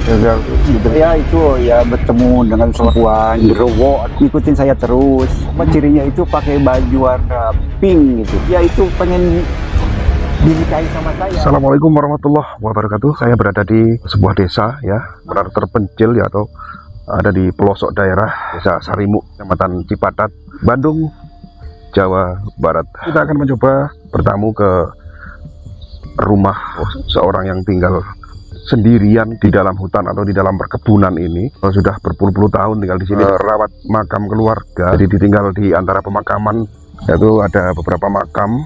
Gitu. Ya itu ya bertemu dengan perempuan Rowo ngikutin saya terus. Cirinya itu pakai baju warna pink gitu. Ya itu pengen dinikahi sama saya. Assalamualaikum warahmatullahi wabarakatuh. Saya berada di sebuah desa ya, benar terpencil ya, atau ada di pelosok daerah Desa Sarimuk, Kecamatan Cipatat, Bandung, Jawa Barat. Kita akan mencoba bertamu ke rumah seorang yang tinggal sendirian di dalam hutan atau di dalam perkebunan ini. Sudah berpuluh-puluh tahun tinggal di sini, merawat makam keluarga. Jadi ditinggal di antara pemakaman, yaitu ada beberapa makam.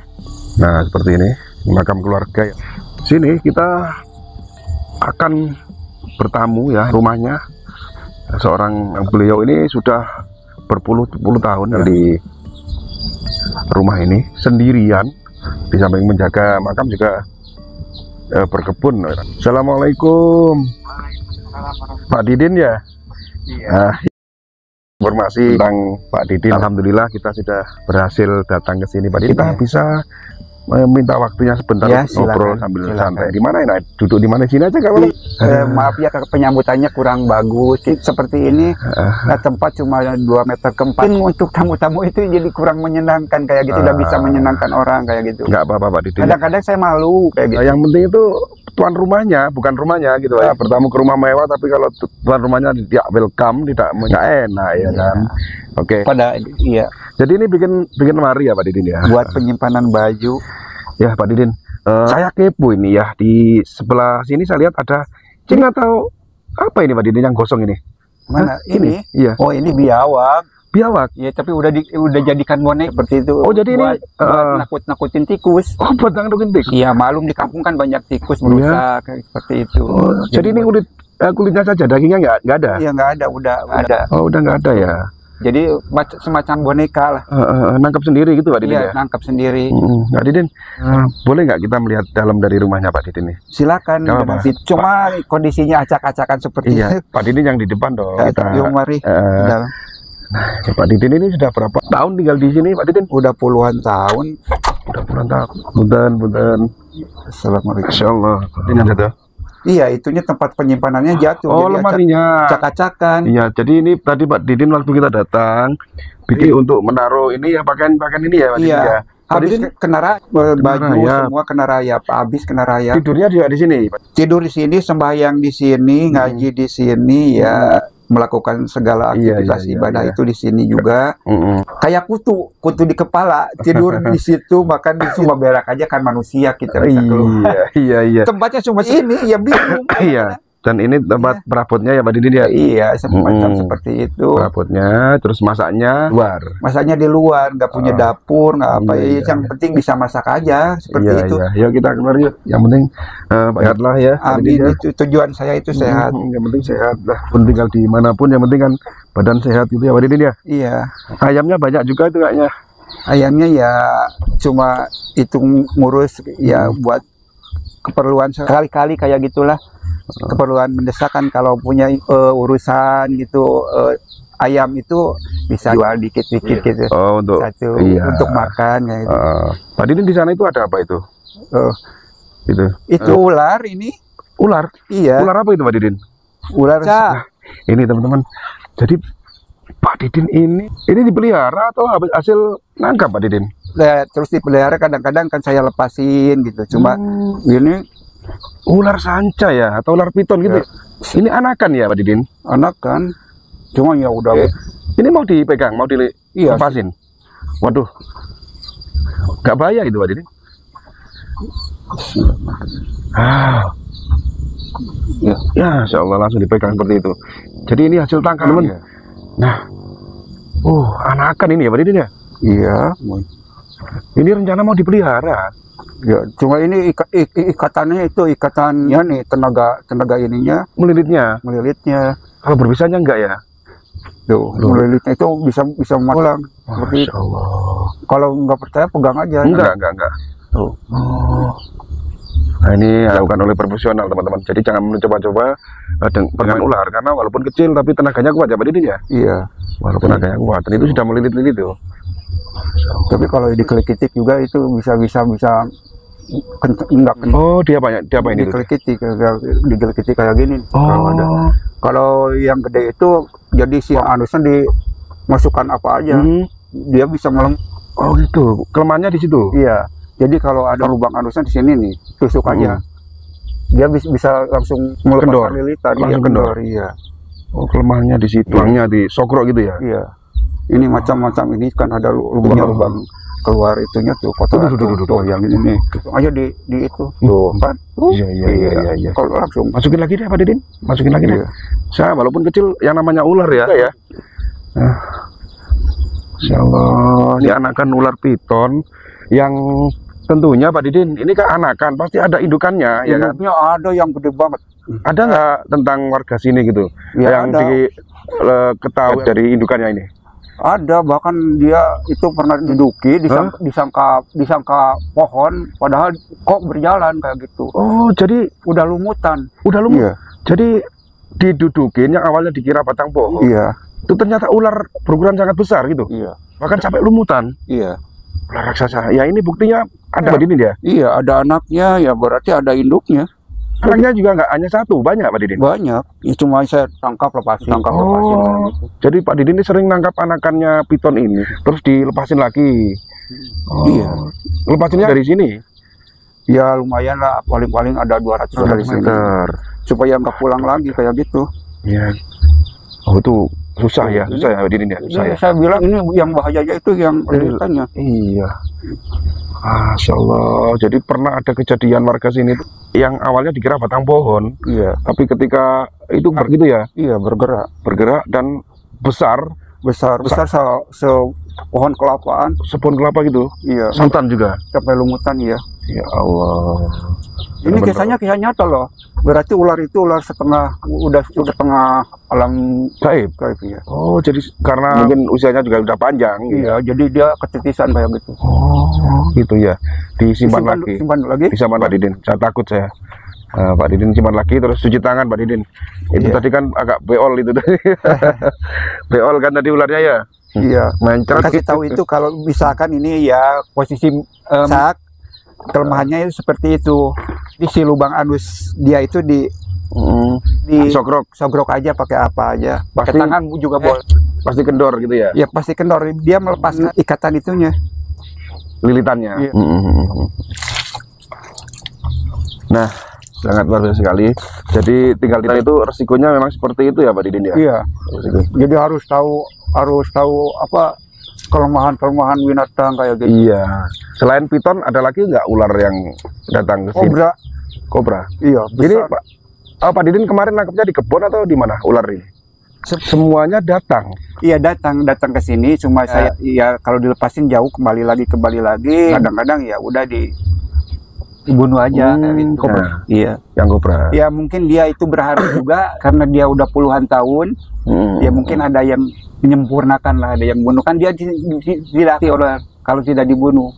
Nah, seperti ini, makam keluarga. Sini kita akan bertamu ya, rumahnya seorang beliau ini sudah berpuluh-puluh tahun di rumah ini sendirian. Di samping menjaga makam juga berkebun. Assalamualaikum, Pak Didin ya. Iya. Informasi tentang Pak Didin, alhamdulillah kita sudah berhasil datang ke sini, Pak Didin. Kita bisa meminta waktunya sebentar ya, ngobrol sambil santai. Di mana enak? Duduk di mana? Sini aja kalau. Maaf ya, penyambutannya kurang bagus. Seperti ini, nah, tempat cuma 2 meter ke 4. Untuk tamu-tamu itu jadi kurang menyenangkan kayak gitu. Tidak bisa menyenangkan orang kayak gitu. Nggak apa-apa, Pak Didin. Kadang-kadang saya malu kayak gitu. Yang penting itu tuan rumahnya, bukan rumahnya gitu ya. Bertamu ke rumah mewah, tapi kalau tuan rumahnya tidak welcome, tidak enak ya kan. Oke. Pada iya. Jadi ini bikin lemari ya Pak Didin ya. Buat penyimpanan baju. Ya Pak Didin, saya kepo ini ya, di sebelah sini saya lihat ada cing atau apa ini Pak Didin yang gosong ini? Mana? Ini? Iya. Oh, ini biawak. Biawak? Ya, tapi udah jadikan bonek seperti itu. Oh, jadi buat, ini buat nakut-nakutin tikus. Oh, buat nakutin tikus? Iya, malum di kampung kan banyak tikus merusak kayak seperti itu. Oh, jadi ini kulitnya saja, dagingnya nggak ada? Iya, nggak ada, udah ada. Oh, udah nggak ada ya? Jadi semacam boneka lah. Nangkap sendiri gitu Pak Didin? Iya, nangkap sendiri. Pak Didin, boleh nggak kita melihat dalam dari rumahnya Pak Didin nih? Silakan. Cuma kondisinya acak-acakan seperti itu. Pak Didin yang di depan dong. Yuk mari. Nah, Pak Didin ini sudah berapa tahun tinggal di sini Pak Didin? Udah puluhan tahun. Udah puluhan tahun. Punten. Assalamualaikum. Masya Allah. Ini jatuh. Iya, itunya tempat penyimpanannya jatuh. Oh, lemarinya. Acak-acakan. Iya, jadi ini tadi Pak Didin waktu kita datang, bikin untuk menaruh ini ya, pakaian ini ya Pak Didin ya. Habis kena baju ya. Semua kena rayap, habis kena rayap. Tidurnya juga di sini. Tidur di sini, sembahyang di sini, ngaji di sini ya. Melakukan segala aktivitas ibadah itu di sini juga. Kayak kutu di kepala, tidur di situ, makan di situ, berak aja kan manusia kita bisa keluar. Iya. Tempatnya cuma ini, ya bingung. Iya. Dan ini tempat perabotnya ya Pak Didin ya? Iya, semacam seperti itu. Perabotnya, terus masaknya luar. Masaknya di luar, nggak punya dapur, nggak apa. Yang penting bisa masak aja, seperti itu. Iya, kita keluar yuk. Yang penting sehat lah ya. Amin, itu tujuan saya itu sehat. Yang penting sehat lah. Pun tinggal dimanapun, yang penting kan badan sehat gitu ya Pak Didin ya? Iya. Ayamnya banyak juga itu kayaknya. Ayamnya ya cuma itu ngurus ya buat keperluan sekali-kali kayak gitulah. Keperluan mendesak kan, kalau punya urusan gitu, ayam itu bisa jual dikit-dikit gitu. Oh, untuk satu untuk makan kayak gitu. Pak Didin di sana itu ada apa itu? Itu ular ini. Ular? Iya. Ular apa itu Pak Didin? Ular. Nah, ini teman-teman. Jadi Pak Didin ini dipelihara atau hasil nangkap Pak Didin? Ya, terus dipelihara, kadang-kadang kan saya lepasin gitu. Cuma ini ular sanca ya, atau ular piton gitu. Ya. Ini anakan ya Pak Didin? Anakan. Cuma ya udah. Ini mau dipegang, mau dilepasin? Waduh. Gak bahaya itu Pak Didin? Ya, Insya Allah langsung dipegang seperti itu. Jadi ini hasil tangkapan teman. Nah, anakan ini ya Pak Didin ya? Iya. Ini rencana mau dipelihara. Ya, cuma ini ikatannya itu ikatannya nih, tenaga ininya, melilitnya. Kalau berbisanya enggak ya? Tuh, melilitnya itu bisa pulang. Masya Allah. Kalau nggak percaya pegang aja. Enggak. Tuh. Nah, ini dilakukan oleh profesional teman-teman. Jadi jangan mencoba-coba dengan ular, karena walaupun kecil tapi tenaganya kuat ya Pak Didin ya? Iya. Walaupun tenaganya kuat, dan itu sudah melilit-lilit tuh. Tapi kalau dikelikitik juga itu bisa enggak kena. Oh, dia banyak, dia apa ini? Digelikiti kayak gini. Kalau ada. Kalau yang gede itu jadi si anusnya dimasukkan apa aja, dia bisa melem. Oh gitu, kelemahannya di situ. Iya. Jadi kalau ada lubang anusnya di sini nih, tusuk aja, dia bisa langsung melepaskan lilitan. Langsung kendor. Iya. Oh, kelemahannya di situ. Tulangnya di sogrok gitu ya? Iya. Ini macam-macam ini kan ada lubang keluar itunya tuh, kotoran tuh yang ini nih. Aja di itu. Tuh kan. Iya. Kalau langsung masukin lagi deh Pak Didin. Masukin lagi deh. Saya walaupun kecil yang namanya ular ya. Ya. Masya Allah, ini anakan ular piton yang tentunya Pak Didin, ini kan anakan, pasti ada indukannya, ya kan? Ada yang gede banget. Ada nggak tentang warga sini gitu, ya, yang diketahui dari indukannya ini? Ada, bahkan dia itu pernah diduki, disangka pohon, padahal kok berjalan kayak gitu. Oh, jadi udah lumutan. Udah lumut. Iya. Jadi didudukin yang awalnya dikira batang pohon. Iya. Itu ternyata ular berukuran sangat besar gitu. Iya. Bahkan sampai lumutan. Iya. Ular raksasa. Ya ini buktinya ada Pak Didin ya? Iya, ada anaknya, ya berarti ada induknya. Anaknya juga nggak hanya satu, banyak Pak Didin? Banyak. Ya, cuma saya tangkap lepasin. Gitu. Jadi Pak Didin ini sering nangkap anakannya piton ini, terus dilepasin lagi. Iya. Lepasinnya dari sini? Ya lumayan lah, paling-paling ada 200 meter. Supaya nggak pulang lagi kayak gitu. Iya. Oh itu susah ya Pak Didin ya? Susah ya? Saya bilang ini yang bahayanya itu yang lilitannya. Iya. Masya Allah. Jadi pernah ada kejadian warga sini yang awalnya dikira batang pohon. Iya. Tapi ketika itu gitu ya? Iya, bergerak dan besar pohon kelapaan. Sepohon kelapa gitu. Iya. Santan juga. Sampai lumutan ya. Ya Allah. Ini kisah nyata loh. Berarti ular itu udah setengah alam gaib ya. Oh, jadi karena mungkin usianya juga udah panjang. Iya, jadi dia ketitisan kayak gitu. Oh, gitu ya. Disimpan lagi. Disimpan Pak Didin. Saya takut saya. Pak Didin simpan lagi, terus cuci tangan Pak Didin. Itu tadi kan agak beol itu tadi. Beol kan tadi ularnya ya. Iya. Mencret. Kasih tahu itu kalau misalkan ini ya posisi sak kelemahannya itu seperti itu. Di si lubang anus dia itu di sogrok aja pakai apa aja. Pakai tangan juga boleh. Pasti kendor gitu ya. Ya pasti kendor. Dia melepaskan ikatan itunya. Lilitannya. Iya. Nah, sangat luar biasa sekali. Jadi tinggal itu resikonya memang seperti itu ya Pak Didin ya. Iya. Jadi harus tahu apa kelemahan binatang kayak gitu. Iya. Selain piton ada lagi nggak ular yang datang ke sini? Kobra. Iya. Jadi Pak Didin kemarin nangkepnya di kebun atau di mana ular ini? Semuanya datang. Iya, datang ke sini. Cuma saya ya kalau dilepasin jauh kembali lagi. Kadang-kadang ya udah dibunuh aja. Kobra. Iya. Yang kobra. Ya mungkin dia itu berharap juga karena dia udah puluhan tahun. Ya mungkin ada yang menyempurnakan lah, ada yang bunuh kan dia tidak ular kalau tidak dibunuh.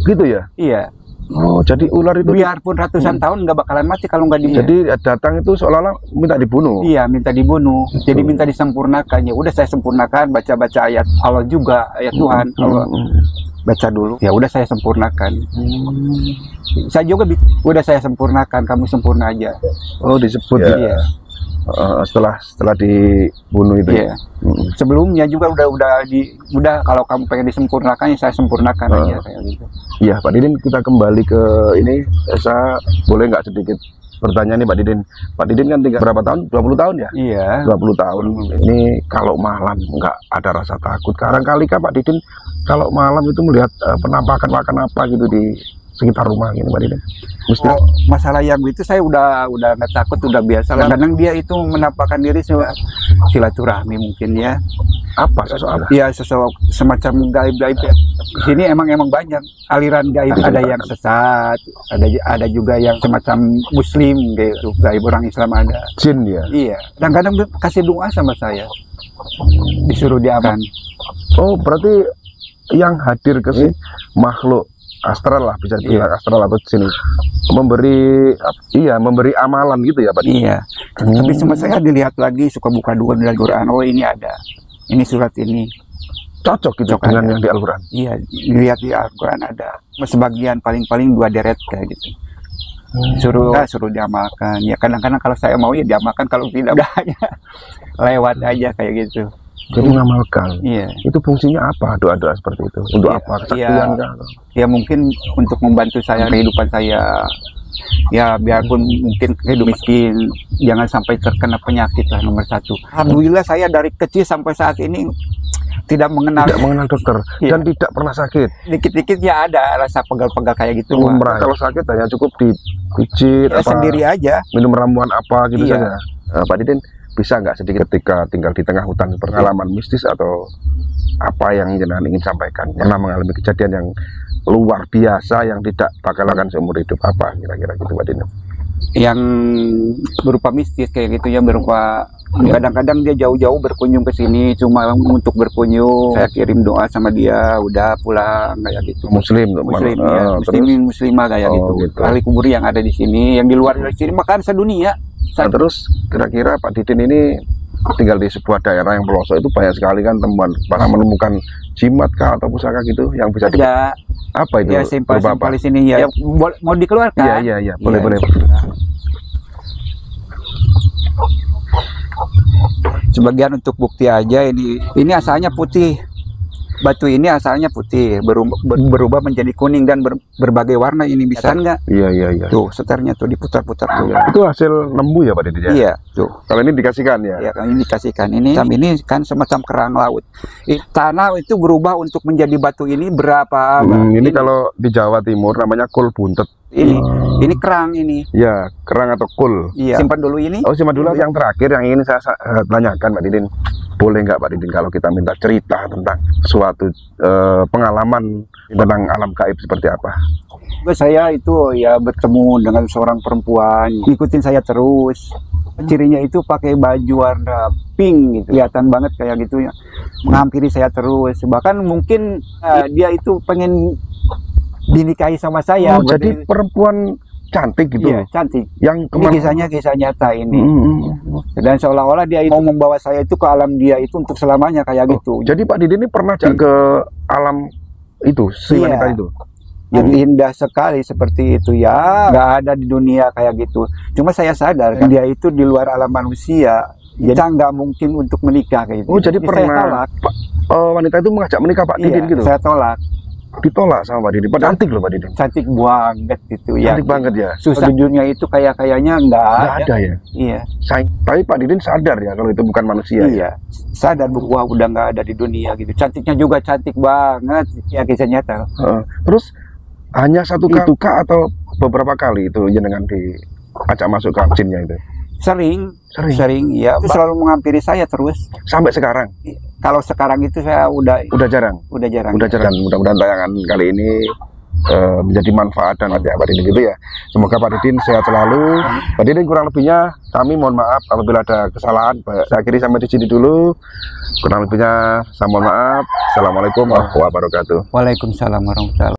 Gitu ya? Iya. Oh, jadi ular itu biarpun ratusan tahun nggak bakalan mati kalau nggak dibunuh. Jadi datang itu seolah-olah minta dibunuh. Iya, minta dibunuh. Jadi minta disempurnakan. Ya udah saya sempurnakan, baca ayat Allah juga, ayat Tuhan. Allah baca dulu. Ya udah saya sempurnakan. Saya juga udah saya sempurnakan, kamu sempurna aja. Oh, disebut ya. Iya. Setelah dibunuh itu. Iya. Sebelumnya juga udah kalau kamu pengen disempurnakan ya saya sempurnakan aja kayak gitu. Iya Pak Didin, kita kembali ke ini. Saya boleh nggak sedikit bertanya nih Pak Didin. Pak Didin kan tinggal berapa tahun? 20 tahun ya? Iya. 20 tahun. Ini kalau malam nggak ada rasa takut. Kadang-kali kan Pak Didin kalau malam itu melihat penampakan apa gitu di sekitar rumah gitu Pak Didin. Masalah yang itu saya udah nggak takut, udah biasa. Kadang dia itu menampakkan diri silaturahmi mungkin ya. Apa sosok apa? Ya sosok semacam gaib-gaib ya. Di sini emang banyak aliran gaib. Ada yang sesat, ada juga yang semacam muslim gitu, gaib orang Islam ada. Jin ya? Iya. Dan kadang kasih doa sama saya. Disuruh diaman. Oh, berarti yang hadir ke sini makhluk astral lah, bisa dibilang astral atau sini memberi amalan gitu ya Pak. Iya. Tapi cuma saya dilihat lagi suka buka dua dari Quran. Oh ini ada, ini surat ini. cocok gitu Cocok dengan ada. yang di Al-Quran. Iya, lihat di Al-Quran ada sebagian paling-paling 2 deret kayak gitu. Suruh diamalkan. Ya kadang-kadang kalau saya mau ya diamalkan, kalau tidak udah hanya lewat aja kayak gitu. Jadi ngamalkan. Iya. Itu fungsinya apa doa-doa seperti itu? Untuk Iya, apa? Kesaktian kah? Ya mungkin untuk membantu saya kehidupan saya. Ya biarpun mungkin hidup miskin, jangan sampai terkena penyakit lah nomor 1. Alhamdulillah saya dari kecil sampai saat ini tidak mengenal dokter Iya. dan tidak pernah sakit. Dikit-dikit ya ada rasa pegal-pegal kayak gitu. Umrah. Kalau sakit hanya cukup dipijit Ya, sendiri aja. minum ramuan apa gitu Iya. saja. Pak Didin bisa nggak sedikit ketika tinggal di tengah hutan pengalaman mistis atau apa yang jenengan ingin sampaikan? Pernah mengalami kejadian yang luar biasa yang tidak bakal akan seumur hidup, apa kira-kira gitu Pak Didin? Yang berupa mistis kayak gitu ya, berupa kadang-kadang dia jauh-jauh berkunjung ke sini cuma untuk berkunjung. Saya kirim doa sama dia, udah pulang kayak gitu. Muslim Ya, muslimah kayak Oh, gitu. gitu. Ahli kubur yang ada di sini, yang di luar dari sini makan sedunia. Nah, terus kira-kira Pak Didin ini tinggal di sebuah daerah yang pelosok itu banyak sekali kan temuan, pernah menemukan jimat kah atau pusaka gitu yang bisa Ya, apa itu? ya simpel Berupa apa? di sini ya. Mau dikeluarkan? Iya, boleh. Sebagian untuk bukti aja, ini asalnya putih. Batu ini asalnya putih, berubah menjadi kuning dan berbagai warna. Ini bisa nggak? Iya. Tuh, seternya tuh diputar-putar tuh. Itu hasil lembu ya Pak Didin ya? Iya, tuh. Kalau ini dikasihkan ya? Ya, ini dikasihkan ini kan semacam kerang laut. Tanah itu berubah untuk menjadi batu ini berapa? Ini kalau di Jawa Timur namanya kul buntet. Ini kerang ini. Ya, kerang atau kul. Iya. Simpan dulu ini. Oh, simpan dulu yang terakhir yang ingin saya tanyakan Pak Didin. Boleh nggak Pak Didin kalau kita minta cerita tentang suatu pengalaman tentang alam gaib seperti apa? Saya itu ya bertemu dengan seorang perempuan, ngikutin saya terus. Cirinya itu pakai baju warna pink gitu, kelihatan banget kayak gitu ya. Menghampiri saya terus. Bahkan mungkin dia itu pengen dinikahi sama saya. Oh, jadi perempuan cantik gitu? Iya, cantik. Yang Ini kisah nyata ini. Dan seolah-olah dia mau membawa saya itu ke alam dia itu untuk selamanya kayak gitu. Jadi Pak Didin ini pernah ke alam itu, si Iya. wanita itu? Yang indah sekali seperti itu ya, nggak ada di dunia kayak gitu. Cuma saya sadar kan dia itu di luar alam manusia, jadi nggak mungkin untuk menikah kayak gitu. Oh, jadi Saya pernah tolak. wanita itu mengajak menikah Pak Didin Iya, gitu? saya tolak. Ditolak sama Pak Didin. Cantik loh Pak Didin. Cantik banget gitu ya. Cantik banget ya. Susah di dunia itu kayaknya nggak ada ya. Iya. Tapi Pak Didin sadar ya kalau itu bukan manusia. Iya. Sadar bahwa udah nggak ada di dunia gitu. Cantiknya juga cantik banget. Ya kisah nyata. Terus hanya satu kali kah atau beberapa kali itu jenengan diajak masuk ke jinnya itu? Sering ya. Itu selalu menghampiri saya terus. Sampai sekarang? Kalau sekarang itu saya udah jarang. Udah jarang. Mudah-mudahan tayangan kali ini menjadi manfaat dan manfaat Pak Didin gitu ya. Semoga Pak Didin sehat selalu. Pak Didin kurang lebihnya kami mohon maaf apabila ada kesalahan. Saya akhiri sampai di sini dulu. Kurang lebihnya saya mohon maaf. Assalamualaikum warahmatullahi wabarakatuh. Waalaikumsalam warahmatullahi wabarakatuh.